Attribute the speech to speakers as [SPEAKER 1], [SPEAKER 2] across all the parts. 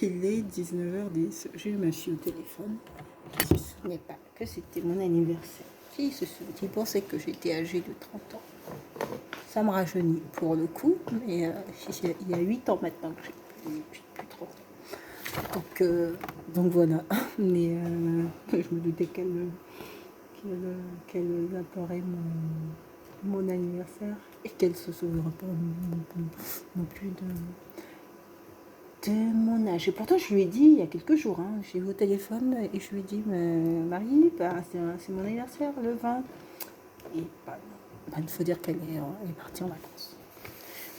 [SPEAKER 1] Il est 19h10. J'ai eu ma fille au téléphone. Qui ne se souvenait pas que c'était mon anniversaire. Qui pensait que j'étais âgée de 30 ans. Ça me rajeunit pour le coup, mais il y a 8 ans maintenant que j'ai plus 30 ans. Donc voilà. Mais je me doutais qu'elle apperait mon anniversaire et qu'elle se souviendra pas non plus de mon âge. Et pourtant, je lui ai dit il y a quelques jours, hein, j'ai eu au téléphone et je lui ai dit, mais Marie, c'est mon anniversaire le 20. Et il faut dire qu'elle est partie en vacances.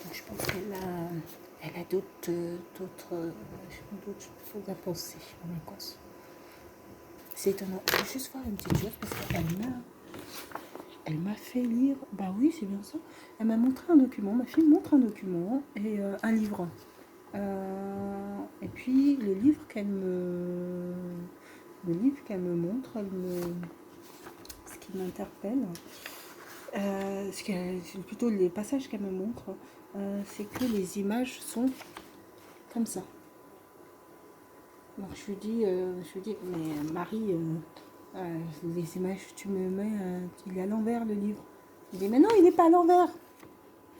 [SPEAKER 1] Donc je pense qu'elle a d'autres choses à penser en vacances. C'est étonnant. Je vais juste voir une petite chose parce qu'elle m'a fait lire. Bah oui, c'est bien ça. Elle m'a montré un document. Ma fille me montre un document et un livre. Et puis le livre qu'elle me montre, ce qui m'interpelle, c'est plutôt les passages qu'elle me montre, c'est que les images sont comme ça. Donc je lui dis, mais Marie, les images que tu me mets, il est à l'envers le livre. Je dis, mais non, il n'est pas à l'envers.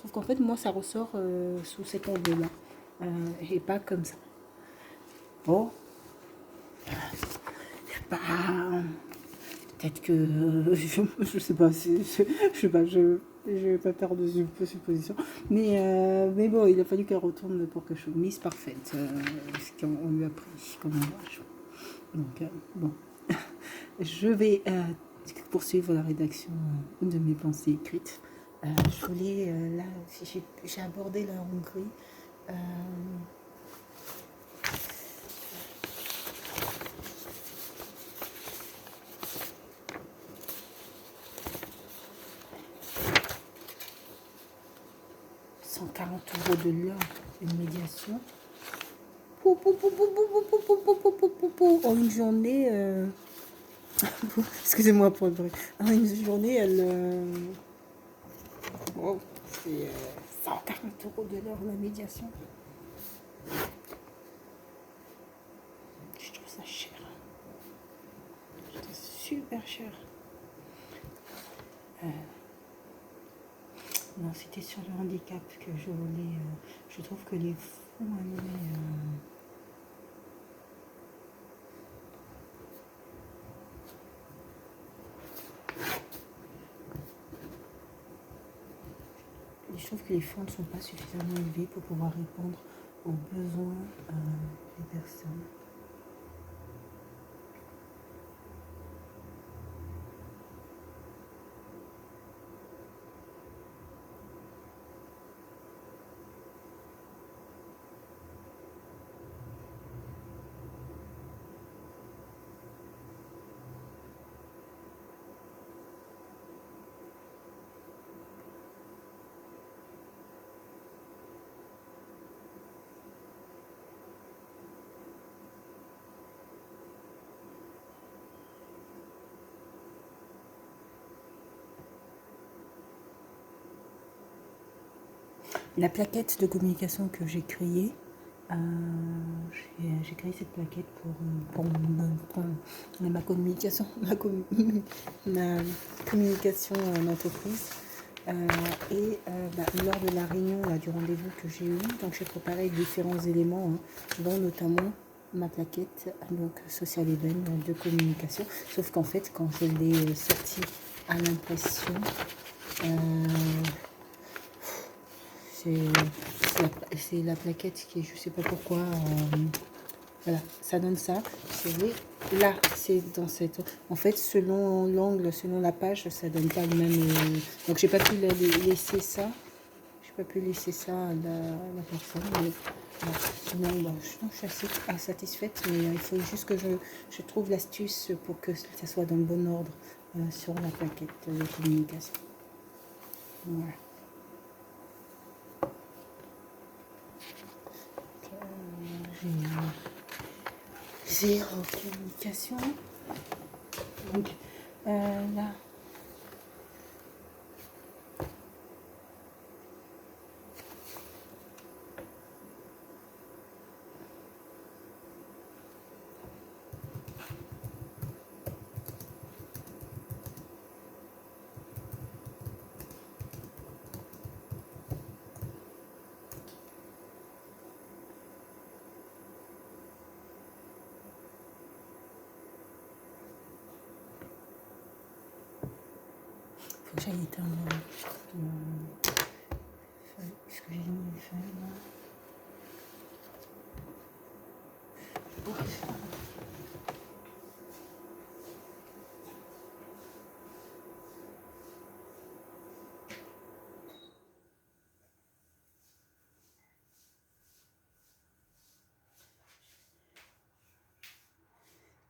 [SPEAKER 1] Sauf qu'en fait, moi, ça ressort sous cet angle-là. Et pas comme ça. Bon. Bah, peut-être que... je sais pas, je sais pas, je vais pas faire de supposition. Mais bon, il a fallu qu'elle retourne pour quelque chose. Miss Parfaite, ce qu'on lui a pris comme image. Donc, bon. Je vais poursuivre la rédaction de mes pensées écrites. Je voulais, là, j'ai abordé la Hongrie. €140 de l'heure, une médiation. En une journée, excusez-moi pour le bruit. En une journée, c'est 140 € de l'heure la médiation. Je trouve ça cher. Je trouve ça super cher. Non, c'était sur le handicap que je voulais. Je trouve que les fonds alloués. Je trouve que les fonds ne sont pas suffisamment élevés pour pouvoir répondre aux besoins des personnes. La plaquette de communication que j'ai créée, j'ai créé cette plaquette pour ma communication, ma communication en entreprise. Lors de la réunion, là, du rendez-vous que j'ai eu, donc j'ai préparé différents éléments, dont notamment ma plaquette, donc social event de communication. Sauf qu'en fait, quand je l'ai sortie à l'impression, c'est la plaquette qui est, je sais pas pourquoi, voilà, ça donne ça. Vous voyez, là, c'est dans cette... En fait, selon l'angle, selon la page, ça donne pas le même... donc, j'ai pas pu laisser ça. J'ai pas pu laisser ça à la personne. Mais, voilà. Sinon, je suis assez satisfaite, mais il faut juste que je trouve l'astuce pour que ça soit dans le bon ordre sur la plaquette de communication. Voilà. Zéro communication. Donc là. que j'aille éteindre ce que j'ai mis les feuilles là.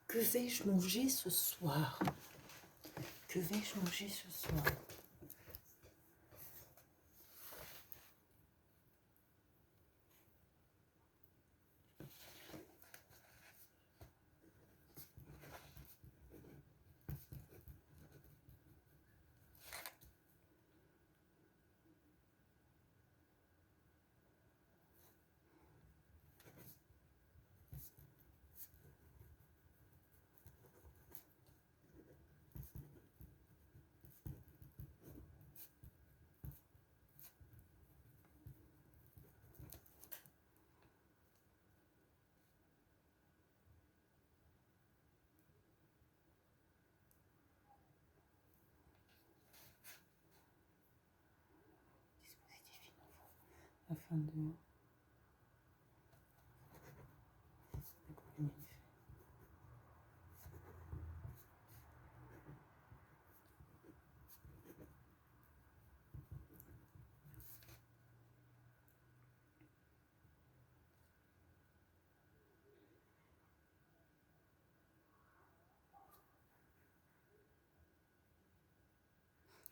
[SPEAKER 1] Que vais-je manger ce soir? Que vais-je manger ce soir? Dispositif innovant afin de accompagner.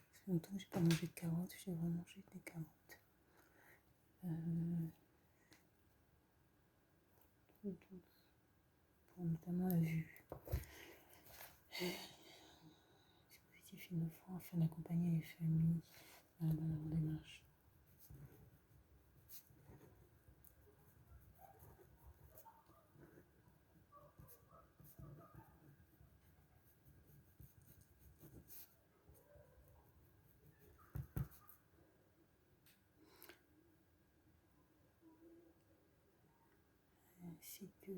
[SPEAKER 1] Ça fait longtemps que j'ai pas mangé de carottes, j'ai vraiment mangé des carottes. Pour notamment la vue. Dispositif innovant afin d'accompagner les familles dans leur démarche. Ainsi que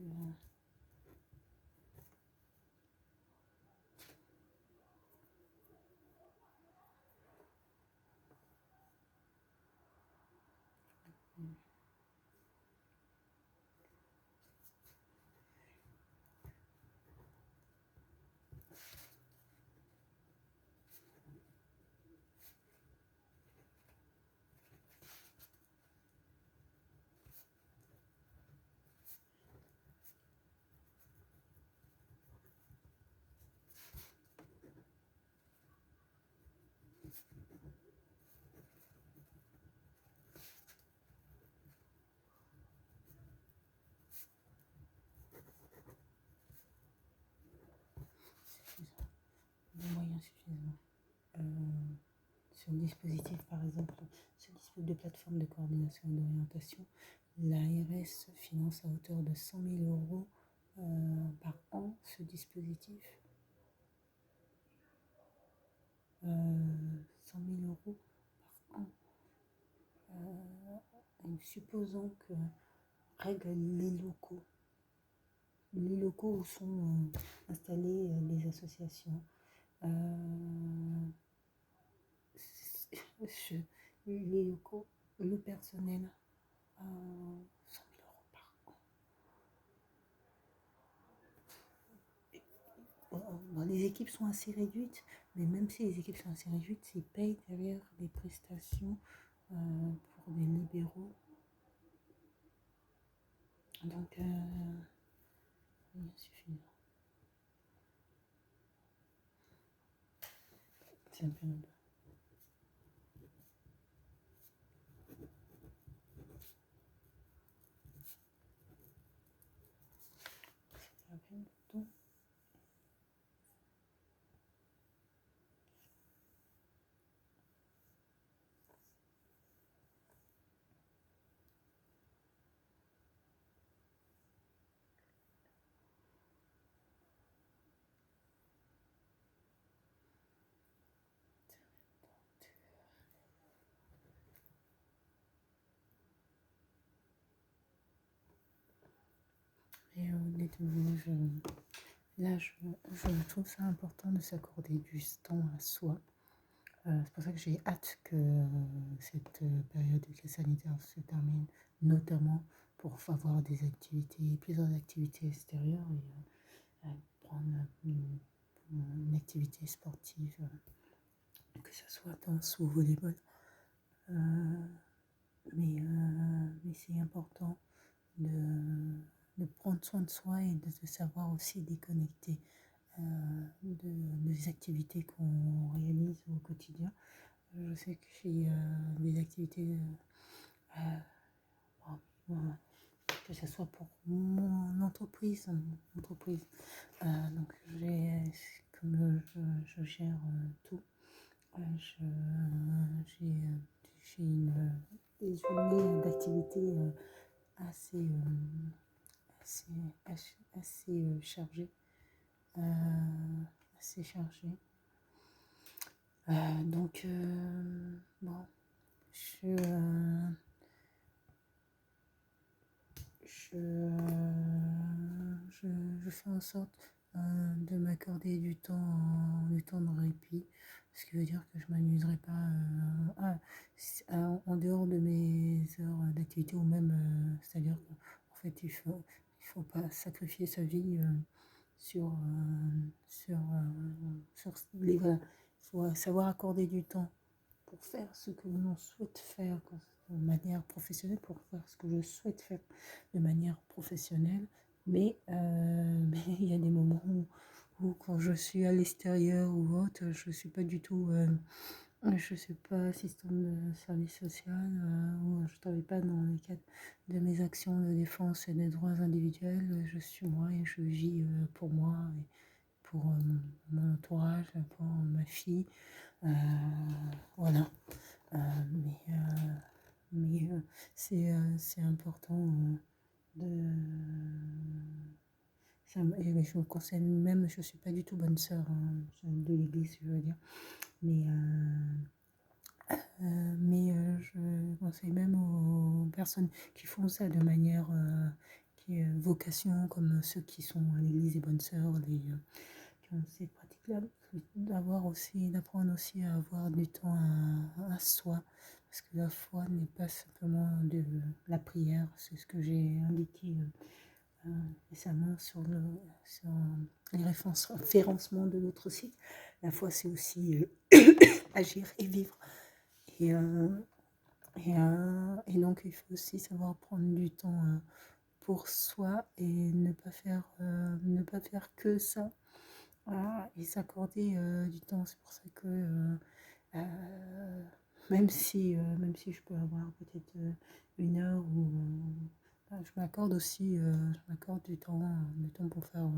[SPEAKER 1] des moyens suffisants. Sur le dispositif, par exemple, ce dispositif de plateforme de coordination et d'orientation, l'ARS finance à hauteur de 100 000 euros par an ce dispositif. 100 000 euros par an. Supposons que règle les locaux où sont installées les associations. Les locaux, le personnel, 100 000 euros par an. Bon, les équipes sont assez réduites, mais même si les équipes sont assez réduites, ils payent derrière les prestations pour des libéraux. Donc, il suffit. C'est un peu nombreux. C'est un peu nombreux. Et honnêtement, je trouve ça important de s'accorder du temps à soi C'est pour ça que j'ai hâte que cette période de crise sanitaire se termine, notamment pour avoir des activités, plusieurs activités extérieures et prendre une activité sportive, que ce soit danse ou volleyball. Euh, mais c'est important de, de prendre soin de soi et de savoir aussi déconnecter des activités qu'on réalise au quotidien. Je sais que j'ai des activités, bon, que ce soit pour mon entreprise, donc comme je gère tout, je, j'ai des journées d'activité assez, assez, assez chargées, assez chargées. Donc, bon, je, euh, je, je fais en sorte de m'accorder du temps de répit, ce qui veut dire que je m'amuserai pas en dehors de mes heures d'activité ou même, c'est-à-dire qu'en fait il faut pas sacrifier sa vie sur, sur les, voilà. Il faut savoir accorder du temps pour faire ce que l'on souhaite faire de manière professionnelle, pour faire ce que je souhaite faire de manière professionnelle. Mais il y a des moments où quand je suis à l'extérieur ou autre, je ne suis pas du tout, je ne suis pas assistante de service social, ou je ne travaille pas dans le cadre de mes actions de défense et des droits individuels. Je suis moi et je vis pour moi et pour mon entourage, pour ma fille. Euh, voilà. Mais c'est important de. Et je me conseille même, je ne suis pas du tout bonne sœur de l'église, je veux dire. Mais, je conseille même aux personnes qui font ça de manière qui est vocation, comme ceux qui sont à l'église, les bonnes sœurs, qui ont ces pratiques-là, d'apprendre aussi à avoir du temps à soi. Parce que la foi n'est pas simplement de la prière, c'est ce que j'ai indiqué récemment sur les référencements de notre site. La foi, c'est aussi agir et vivre. Et, et donc, il faut aussi savoir prendre du temps pour soi et ne pas faire que ça. Voilà, et s'accorder du temps. C'est pour ça que même si je peux avoir peut-être une heure ou je m'accorde aussi je m'accorde du temps pour faire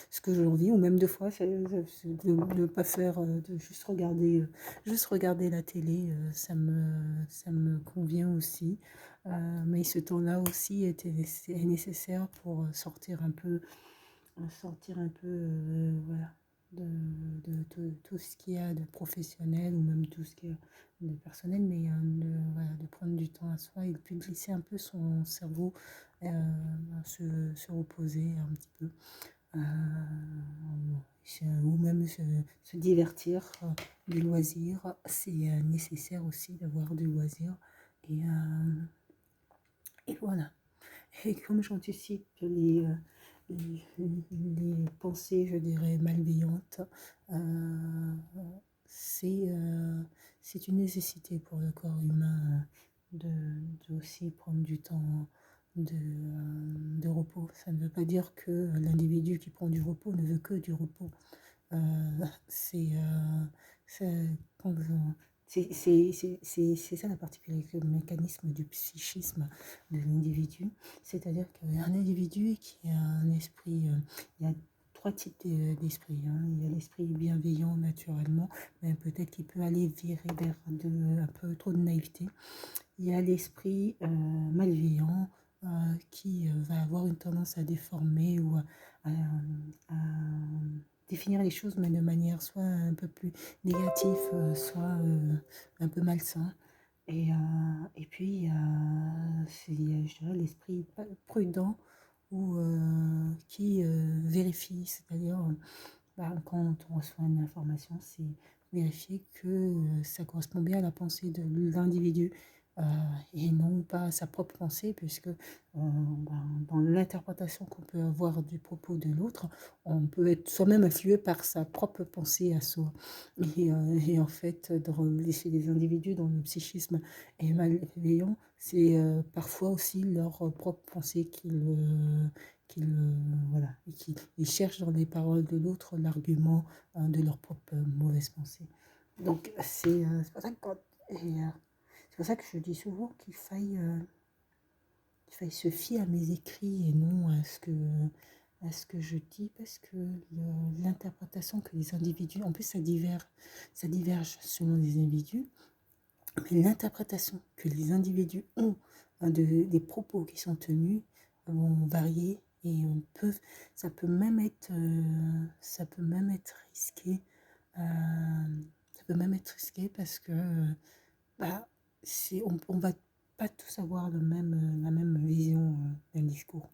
[SPEAKER 1] ce que j'ai envie, ou même deux fois c'est de ne pas faire de juste regarder la télé, ça me convient aussi. Mais ce temps-là aussi est nécessaire pour sortir un peu voilà, de tout ce qu'il y a de professionnel ou même tout ce qu'il y a de personnel, mais voilà, de prendre du temps à soi et de puis de laisser un peu son cerveau se reposer un petit peu. Ou même se divertir du loisir. C'est nécessaire aussi d'avoir du loisir. Et, et voilà. Et comme j'anticipe les pensées, je dirais, malveillantes, euh, c'est c'est une nécessité pour le corps humain de aussi prendre du temps de repos. Ça ne veut pas dire que l'individu qui prend du repos ne veut que du repos. C'est quand c'est ça la particularité, le mécanisme du psychisme de l'individu. C'est-à-dire qu'un individu qui a un esprit, il y a trois types d'esprit. Hein. Il y a l'esprit bienveillant naturellement, mais peut-être qu'il peut aller virer vers un peu trop de naïveté. Il y a l'esprit malveillant qui va avoir une tendance à déformer ou à définir les choses, mais de manière soit un peu plus négative, soit un peu malsain. Et puis, je dirais, l'esprit prudent ou qui vérifie, c'est-à-dire quand on reçoit une information, c'est vérifier que ça correspond bien à la pensée de l'individu et non pas à sa propre pensée, puisque dans l'interprétation qu'on peut avoir du propos de l'autre, on peut être soi-même influé par sa propre pensée à soi. Et en fait, chez les individus dont le psychisme est malveillant, c'est parfois aussi leur propre pensée voilà, et ils cherchent dans les paroles de l'autre l'argument de leur propre mauvaise pensée. Donc c'est pour ça que c'est pour ça que je dis souvent qu'il faille se fier à mes écrits et non à ce que je dis, parce que l'interprétation que les individus, en plus ça diverge selon les individus, mais l'interprétation que les individus ont des propos qui sont tenus vont varier et ça peut même être, risqué. Ça peut même être risqué parce que bah, on va pas tous avoir la même vision d'un discours.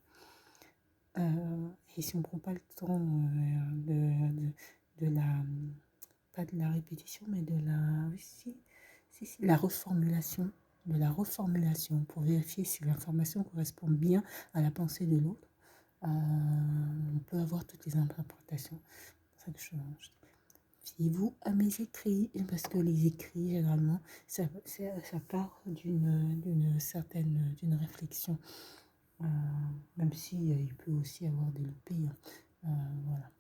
[SPEAKER 1] Et si on prend pas le temps de la, pas de la répétition, mais de la, oui, la reformulation, de la reformulation pour vérifier si l'information correspond bien à la pensée de l'autre, on peut avoir toutes les interprétations. C'est pour ça que fiez-vous à mes écrits, parce que les écrits, généralement, ça part d'une réflexion, même si il peut aussi avoir des loupés. Voilà.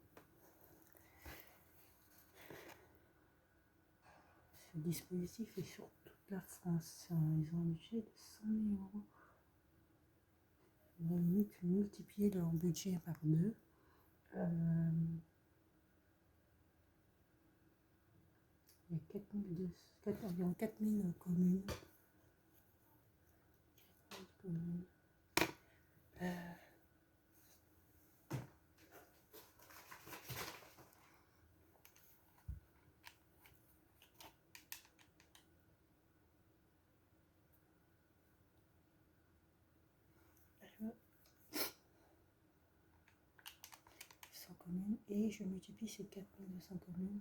[SPEAKER 1] Ce dispositif est sur toute la France. Ils ont un budget de 100 000 euros. Ils vont multiplier leur budget par 2. Il y a environ 4000 communes. 100 communes, et je multiplie ces 4200 communes.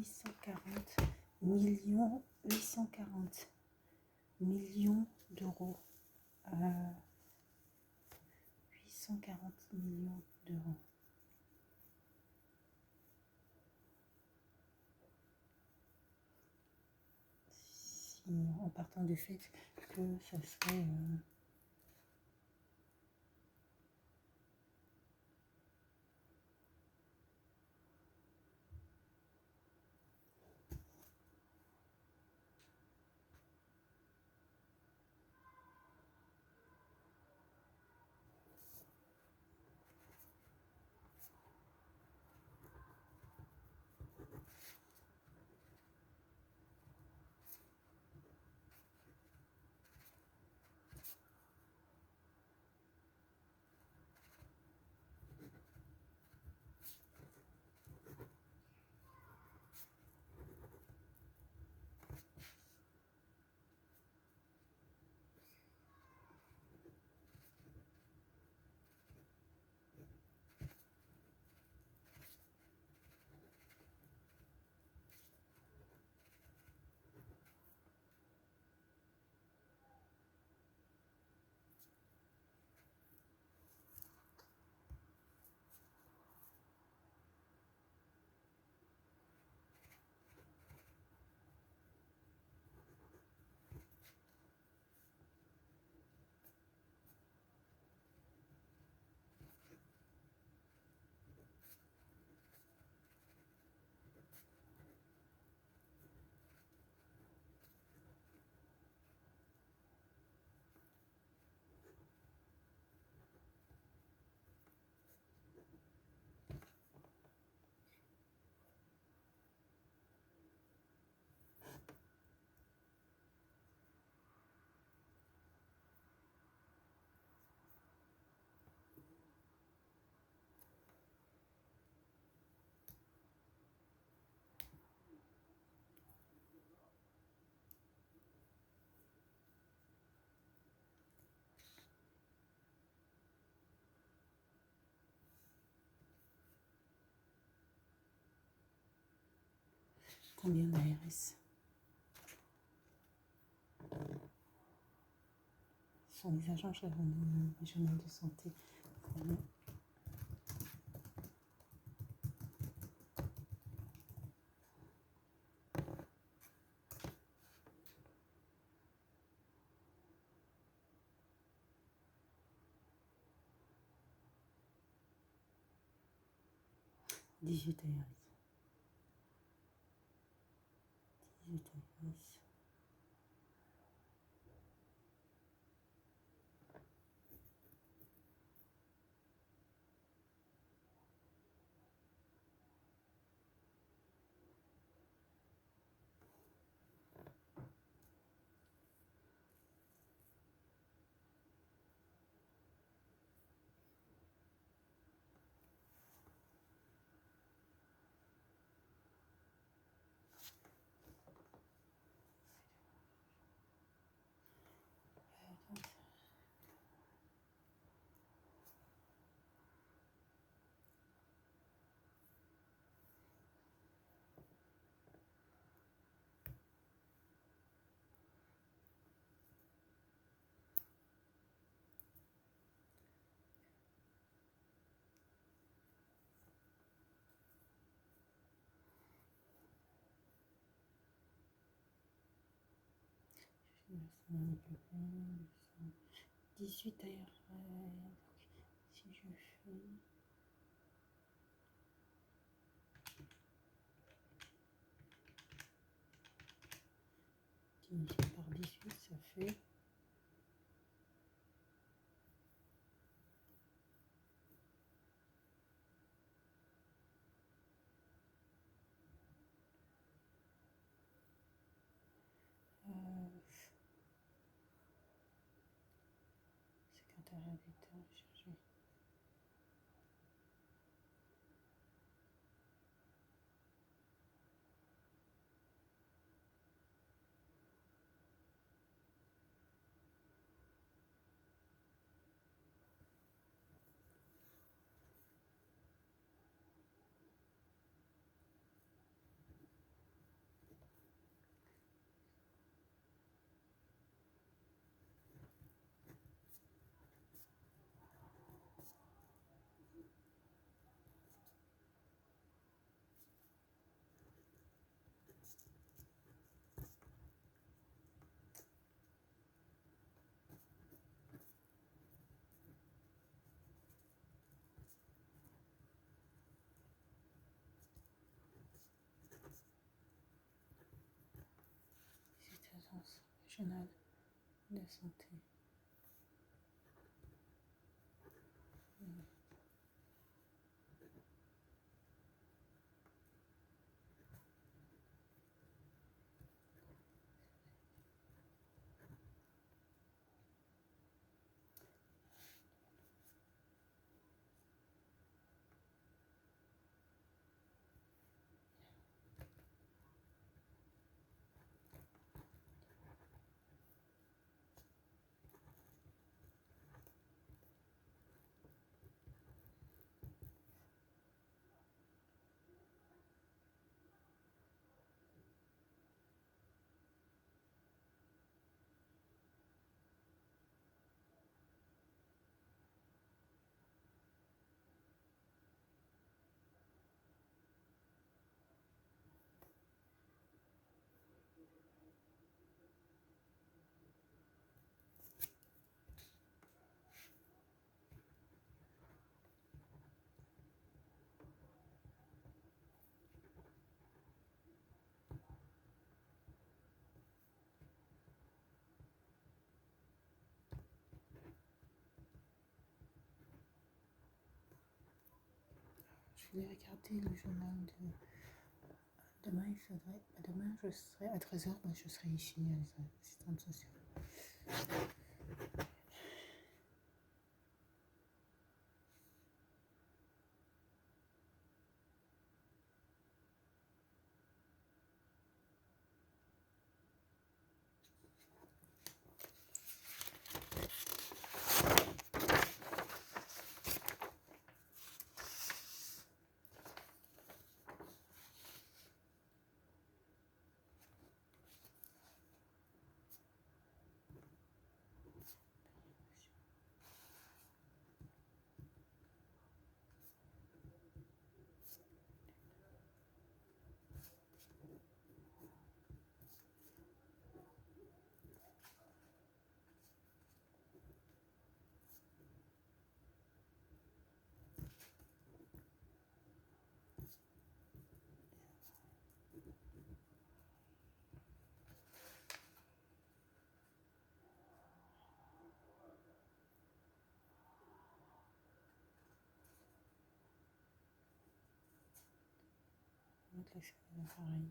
[SPEAKER 1] C'est 840 millions d'euros. 840 millions d'euros. En partant du fait que ça serait Combien d'ARS? Ce sont les agences régionales de santé. Voilà. Dix-huit ARS. 18 ARS. Dix-huit ARS. Si je fais divisé par 18, ça fait secrétariat d'État chargé. C'est l'agence régionale de santé. Je vais regarder le journal de... Demain, il faudrait... Demain, je serai à 13h, je serai ici à l'assistante sociale. toutes les choses pareil.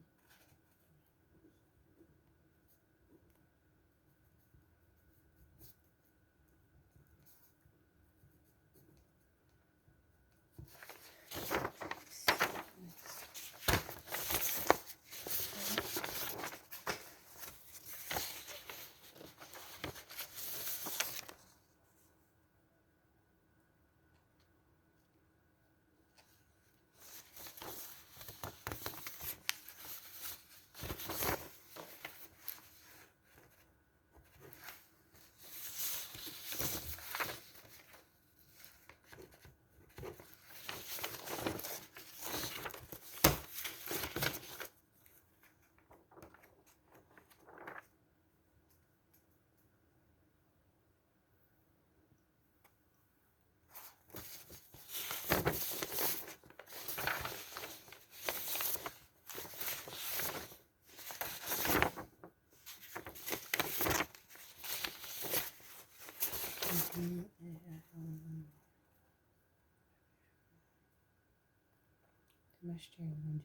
[SPEAKER 1] M'acheter un lundi.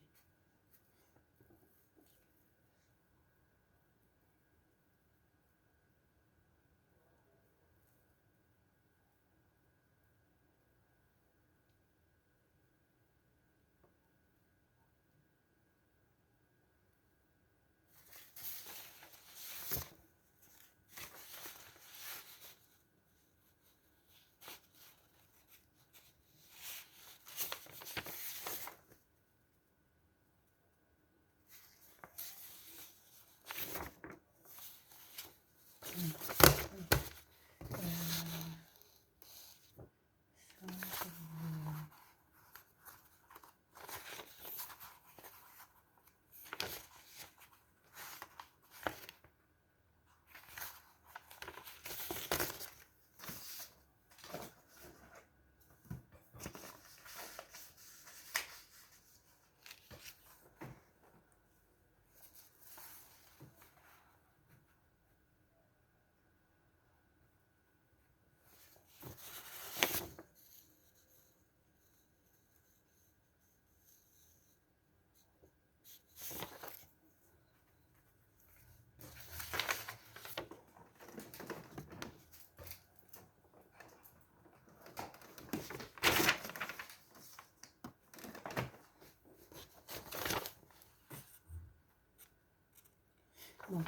[SPEAKER 1] Bon,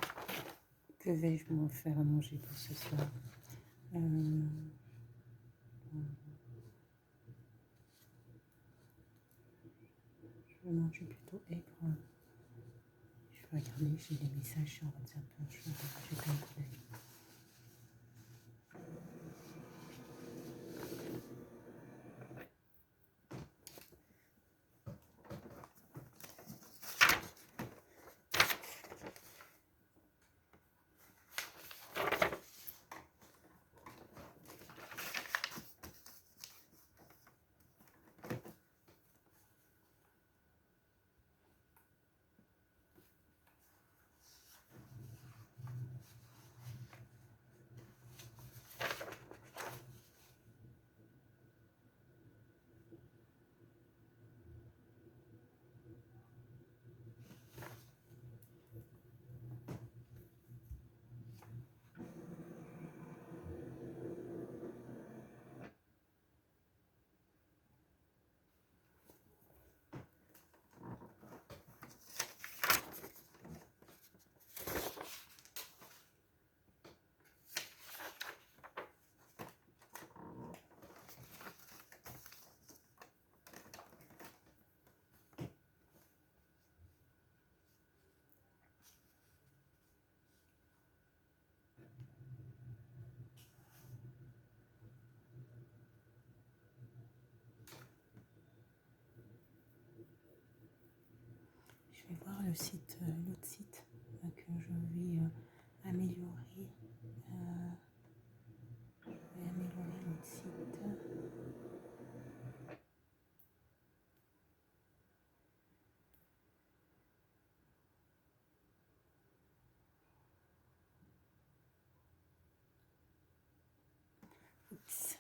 [SPEAKER 1] que vais-je me faire à manger pour ce soir? Je vais manger plutôt aigre. Je vais regarder, j'ai des messages sur WhatsApp. Je vais jeter un coup d'œil. Je vais voir le site, l'autre site que je vais améliorer. Je vais améliorer l'autre site. Oups.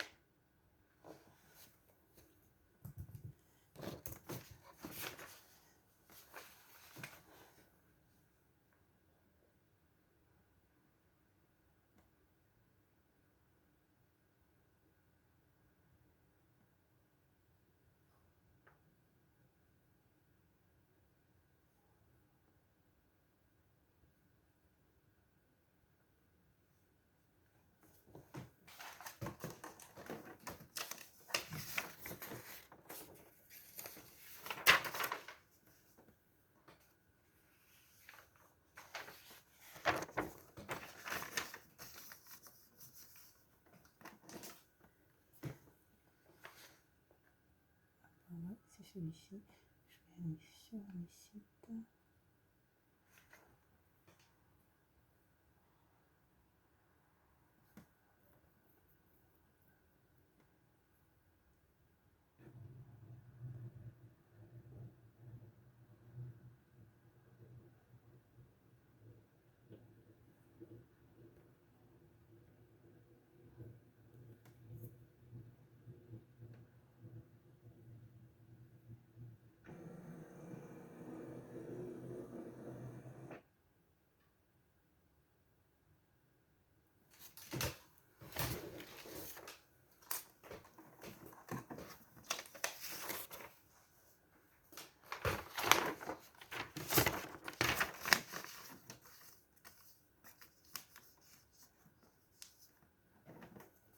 [SPEAKER 1] celui-ci. Je vais aller sur les sites.